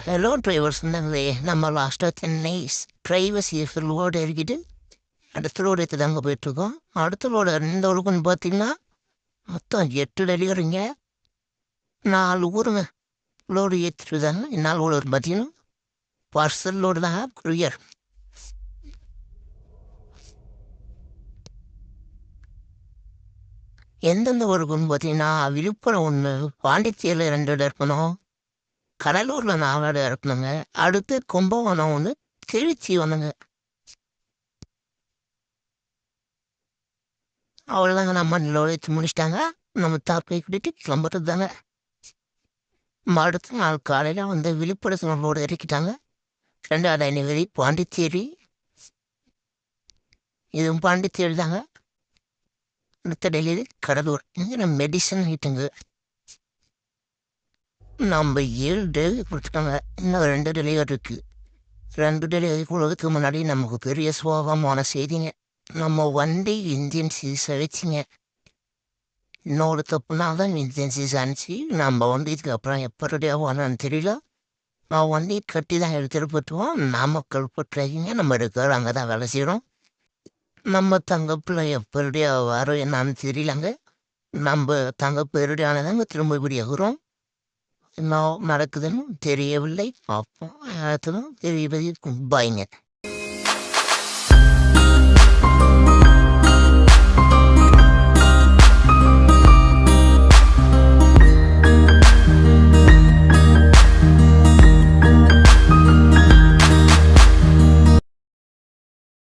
Hello driver சொன்னாங்களே நம்ம லாஸ்ட்டாக சென்னை டிரைவர்ஸ் லோடு இறக்கிட்டு அடுத்த லோடு எடுத்து தாங்க போயிட்டுருக்கோம். அடுத்த லோடு எந்த ஊருக்குன்னு பார்த்தீங்கன்னா மொத்தம் 8 டெலிவரிங்க, 4 ஊருங்க. லோடு ஏற்றிட்டு தாங்க. என்ன லோடு பார்த்தீங்கன்னா பார்சல் லோடு தாங்க, குரியர். எந்தெந்த ஊருக்குன்னு பார்த்தீங்கன்னா விழுப்புரம் ஒன்று, பாண்டிச்சேரியில் 2 இடம் இருக்கணும், கடலூரில் 4 இடம் இருக்கணுங்க. அடுத்து கும்பகோணம் ஒன்று, திருச்சி ஒன்றுங்க. அவ்வளோதாங்க. நம்ம லோடு ஏற்றி முடிச்சிட்டாங்க. நம்ம தாப்பை கூட்டிட்டு கிளம்புறது தாங்க. அடுத்த நாள் காலையில் வந்து விழுப்புரத்தில் லோடு இறக்கிட்டாங்க. 2வது டெலிவரி பாண்டிச்சேரி, இதுவும் பாண்டிச்சேரி தாங்க. அடுத்த டெலிவரி கடலூர். இங்கே மெடிசன் ஐட்டங்க. நம்ம 7 டெலிவரி கொடுத்துட்டாங்க. இன்னும் 2 டெலிவரி இருக்குது. 2 டெலிவரி கொடுக்கறதுக்கு முன்னாடி நமக்கு பெரிய சோகமான செய்திங்க. நம்ம வண்டி இந்தியன் சீஸை வச்சுங்க. இன்னொரு தப்புனா தான் இந்தியன் சீஸ் அனுப்பிச்சு நம்ம வண்டிக்கு அப்புறம் எப்போ ரெடியாக வரணும்னு தெரியல. நான் வண்டி கட்டி தான் எடுத்துகிட்டு போட்டுவோம். நாமக்கல் போட்டுறாங்க. நம்ம இருக்கிற அங்கே தான் வேலை செய்கிறோம். நம்ம தங்கப்பில் எப்போ ரெடியாக வரோம் என்னான்னு தெரியலங்க. நம்ம தங்கப்பு ரெடி ஆனதாங்க திரும்ப இப்படி ஆகுறோம். என்ன நடக்குதுன்னு தெரியவில்லை. பார்ப்போம். தெரிய பாய்ங்க.